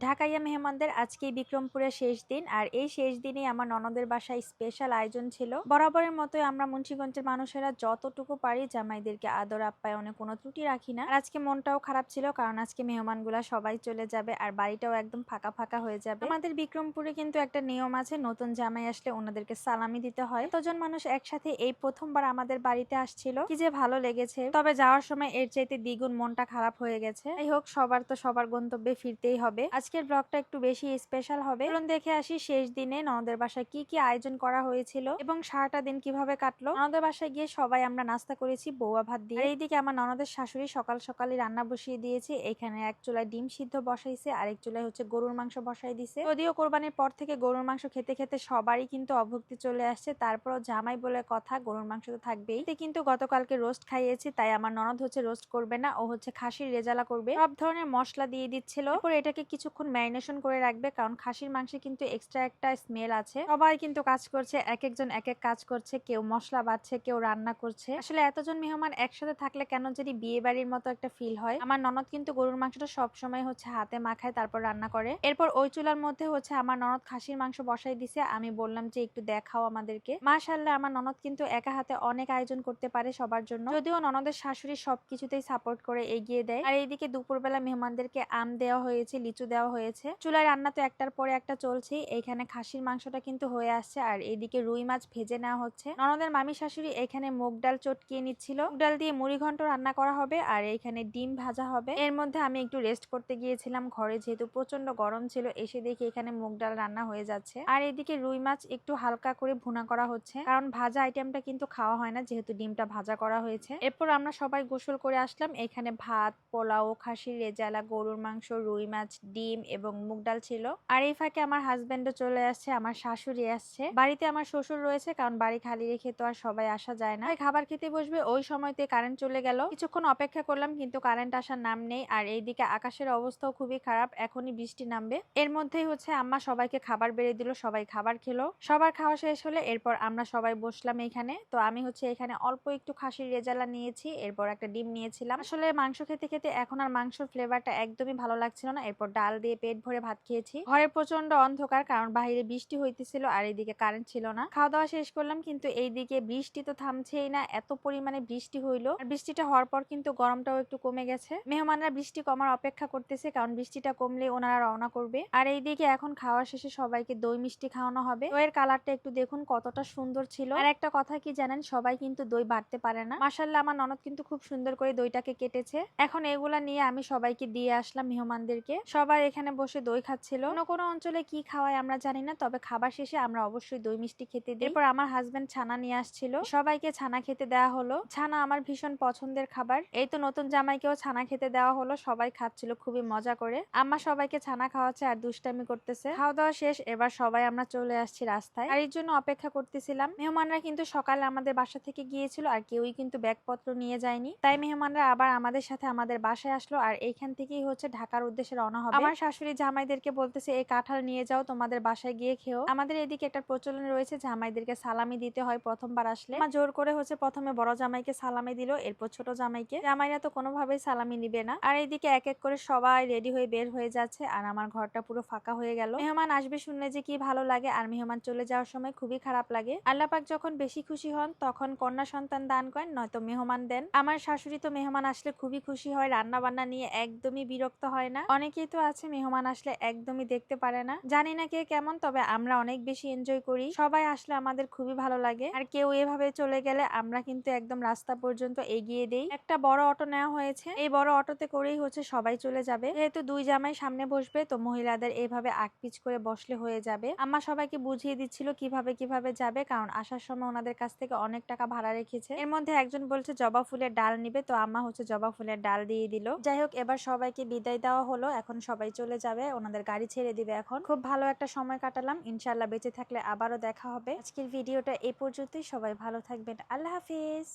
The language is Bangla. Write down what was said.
ঢাকাইয়া মেহমানদের আজকে বিক্রমপুরের শেষ দিন, আর এই শেষ দিনে আমার ননদের বাসায় স্পেশাল আয়োজন ছিল। বরাবরের মতোই আমরা মুন্সিগঞ্জের মানুষেরা যতটুকু পারি জামাইদেরকে আদর আপ্যায়নে কোনো ত্রুটি রাখি না। আর আজকে মনটাও খারাপ ছিল, কারণ আজকে মেহমানগুলা সবাই চলে যাবে আর বাড়িটাও একদম ফাঁকা ফাঁকা হয়ে যাবে। আমাদের বিক্রমপুরে কিন্তু একটা নিয়ম আছে, নতুন জামাই আসলে ওনাদেরকে সালামি দিতে হয়। এতজন মানুষ একসাথে এই প্রথমবার আমাদের বাড়িতে আসছিল, কি যে ভালো লেগেছে। তবে যাওয়ার সময় এর চাইতে দ্বিগুণ মনটা খারাপ হয়ে গেছে। যাই হোক, সবার তো সবার গন্তব্যে ফিরতেই হবে। আজকের ব্লগটা একটু বেশি স্পেশাল হবে। চলুন দেখে আসি শেষ দিনে ননদের বাসায় কি কি আয়োজন করা হয়েছিল এবং সারাটা দিন কিভাবে কাটলো। ননদের বাসায় গিয়ে সবাই আমরা নাস্তা করেছি বৌয়া ভাত দিয়ে। এইদিকে আমার ননদের শাশুড়ি সকাল সকালই রান্না বসিয়ে দিয়েছে। এখানে এক চুলায় ডিম সিদ্ধ বসাইছে, আরেক চুলায় হচ্ছে গরুর মাংস বসাই দিছে। যদিও কোরবানির পর থেকে গরুর মাংস খেতে খেতে সবারই কিন্তু অভুক্তি চলে আসছে, তারপরও জামাই বলে কথা, গরুর মাংস তো থাকবেই। কিন্তু গতকালকে রোস্ট খাইয়েছি, তাই আমার ননদ হচ্ছে রোস্ট করবে না, ও হচ্ছে খাসির রেজালা করবে। সব ধরনের মশলা দিয়ে দিচ্ছিল। এরপর এটাকে কিছুক্ষণ ম্যারিনেশন করে রাখবে, কারণ খাসির মাংসে কিন্তু এক্সট্রা একটা স্মেল আছে। সবাই কিন্তু কাজ করছে, এক একজন এক এক কাজ করছে, কেউ মশলা বাটছে, কেউ রান্না করছে। আসলে এতজন মেহমান একসাথে থাকলে কেন যদি বিয়ে বাড়ির মতো একটা ফিল হয়। আমার ননদ কিন্তু গরুর মাংসটা সবসময় হচ্ছে হাতে মাখায় তারপর রান্না করে। এরপর ওই চুলার মধ্যে হচ্ছে আমার ননদ খাসির মাংস বসাই দিছে। আমি বললাম যে একটু দেখাও আমাদেরকে। মাশাআল্লাহ, আমার ননদ কিন্তু একা হাতে অনেক আয়োজন করতে পারে সবার জন্য। যদিও ননদের শাশুড়ি সবকিছুতেই সাপোর্ট করে এগিয়ে দেয়। আর এইদিকে দুপুরবেলা মেহমানদেরকে আম দেওয়া হয়েছে, লিচু দেওয়া হয়েছে। চুলায় রান্না তো একটার পরে একটা চলছে। এইখানে খাসির মাংসটা কিন্তু হয়ে আসছে, আর এইদিকে রুই মাছ ভেজে নেওয়া হচ্ছে। ননদের মামি শাশুড়ি এখানে মুগ ডাল চটকিয়ে নিচ্ছিল। মুগ ডাল দিয়ে মুড়ি ঘন্ট রান্না করা হবে, আর এইখানে ডিম ভাজা হবে। এর মধ্যে আমি একটু রেস্ট করতে গিয়েছিলাম ঘরে, যেহেতু প্রচন্ড গরম ছিল। এসে দেখি এখানে মুগ ডাল রান্না হয়ে যাচ্ছে। আর এদিকে রুই মাছ একটু হালকা করে ভুনা করা হচ্ছে, কারণ ভাজা আইটেমটা কিন্তু খাওয়া হয় না, যেহেতু ডিমটা ভাজা করা হয়েছে। এরপর আমরা সবাই গোসল করে আসলাম। এখানে ভাত, পোলাও, খাসির রেজালা, গরুর মাংস, রুই মাছ, ডিম এবং মুগ ডাল ছিল। আর এই ফাঁকে আমার হাজবেন্ডও চলে আসছে, আমার শাশুড়ি আসছে। বাড়িতে আমার শ্বশুর রয়েছে, কারণ বাড়ি খালি রেখে তো আর সবাই আসা যায় না। খাবার খেতে বসবে, ওই সময়তে কারেন্ট চলে গেল। কিছুক্ষণ অপেক্ষা করলাম, কিন্তু কারেন্ট আসার নাম নেই। আর এইদিকে আকাশের অবস্থাও খুবই খারাপ, এখনই বৃষ্টি নামবে। এর মধ্যেই হচ্ছে আম্মা সবাইকে খাবার বেড়ে দিল, সবাই খাবার খেলো। সবার খাওয়া শেষ হলে এরপর আমরা সবাই বসলাম এখানে। তো আমি হচ্ছে এখানে অল্প একটু খাসির রেজালা নিয়েছি, এরপর একটা ডিম নিয়েছিলাম। আসলে মাংস খেতে খেতে এখন আর মাংসের ফ্লেভারটা একদমই ভালো লাগছিল না। এরপর ডাল দিয়ে পেট ভরে ভাত খেয়েছি। ঘরে প্রচন্ড অন্ধকার, কারণ বাইরে বৃষ্টি হইতেছিল আর এইদিকে কারেন্ট ছিল না। খাওয়া দাওয়া শেষ করলাম, কিন্তু এইদিকে বৃষ্টি তো থামছেই না, এত পরিমাণে বৃষ্টি হইলো। আর বৃষ্টিটা হওয়ার পর কিন্তু গরমটাও একটু কমে গেছে। মেহমানরা বৃষ্টি কমার অপেক্ষা করতেছে, কারণ বৃষ্টিটা কমলে ওনারা রওনা করবে। আর এইদিকে এখন খাওয়া শেষে সবাইকে দই মিষ্টি খাওয়ানো হবে। দইয়ের কালারটা একটু দেখুন কতটা সুন্দর ছিল। আর একটা কথা কি জানেন, সবাই কিন্তু দই বাড়তে পারে না। মাশাআল্লাহ, আমার ননদ কিন্তু খুব সুন্দর করে দইটাকে কেটেছে। এখন এগুলা নিয়ে আমি সবাইকে দিয়ে আসলাম মেহমানদেরকে। সবাই এখানে বসে দই খাচ্ছিল। অন্য কোনো অঞ্চলে কি খাওয়ায় আমরা জানি না, তবে খাবার শেষে আমরা অবশ্যই দই মিষ্টি খেতে দিই। এরপর আমার হাজবেন্ড ছানা নিয়ে আসছিল, সবাইকে ছানা খেতে দেওয়া হলো। ছানা আমার ভীষণ পছন্দের খাবার। এই তো নতুন জামাইকেও ছানা খেতে দেওয়া হলো, সবাই খাচ্ছিল খুবই মজা করে। আম্মা সবাইকে ছানা খাওয়াচ্ছে আর দুষ্টামি করতেছে। খাওয়া দাওয়া শেষ, এবার সবাই আমরা চলে আসছি রাস্তায়। আর এর জন্য অপেক্ষা করতেছিলাম। মেহমানরা কিন্তু সকালে আমাদের বাসা থেকে গিয়েছিল, আর কেউই কিন্তু ব্যাগপত্র নিয়ে যায়নি। তাই মেহমানরা আবার আমাদের সাথে আমাদের বাসায় আসলো, আর এইখান থেকেই হচ্ছে ঢাকার উদ্দেশ্যে রওনা হবে। আমার শাশুড়ি জামাইদেরকে বলতেছে এই কাঁঠাল নিয়ে যাও, তোমাদের বাসায় গিয়ে খেও। আমাদের এদিকে একটা প্রচলন রয়েছে, জামাইদেরকে সালামি দিতে হয় প্রথমবার আসলে। আমার জোর করে হচ্ছে প্রথমে বড় জামাইকে সালামি দিল, এরপর ছোট জামাইকে। জামাইরা তো কোনোভাবেই সালামি নিবে না। আর এইদিকে এক এক করে সবাই রেডি হয়ে বের হয়ে যাচ্ছে, আর আমার ঘরটা পুরো ফাঁকা হয়ে গেল। মেহমান আসবে শুনলে যে কি ভালো লাগে, আর মেহমান চলে যাওয়ার সময় খুবই খারাপ লাগে। আল্লাহ পাক যখন বেশি খুশি হন তখন কন্যা সন্তান দান করেন, নয়তো মেহমান দেন। আমার শাশুড়ি তো মেহমান আসলে খুবই খুশি হয়, রান্না বান্না নিয়ে একদমই বিরক্ত হয় না। অনেকেই তো আছে মেহমান আসলে একদমই দেখতে পারে না, জানি না কে কেমন, তবে আমরা অনেক বেশি এনজয় করি। সবাই আসলে আমাদের খুবই ভালো লাগে। আর কেউ এভাবে চলে গেলে আমরা কিন্তু একদম রাস্তা পর্যন্ত এগিয়ে দেই। একটা বড় অটো নেওয়া হয়েছে, এই বড় অটোতে করেই হচ্ছে সবাই চলে যাবে। যেহেতু দুই জামাই সামনে বসবে, তো মহিলাদের এইভাবে আকপিচ করে বসলে হয়ে যাবে। আম্মা সবাইকে বুঝিয়ে দিচ্ছিল কিভাবে কিভাবে যাবে, কারণ আসার সময় ওনাদের কাছ থেকে অনেক টাকা ভাড়া রেখেছে। এর মধ্যে একজন বলছে জবা ফুলের ডাল নিবে, তো আম্মা হচ্ছে জবা ফুলের ডাল দিয়ে দিল। যাই হোক, এবার সবাইকে বিদায় দেওয়া হলো, এখন সবাই চলে যাবে, ওনাদের গাড়ি ছেড়ে দিবে। এখন খুব ভালো একটা সময় কাটালাম, ইনশাআল্লাহ বেঁচে থাকলে আবারও দেখা হবে। আজকের ভিডিওটা এই পর্যন্তই, সবাই ভালো থাকবেন, আল্লাহ হাফিজ।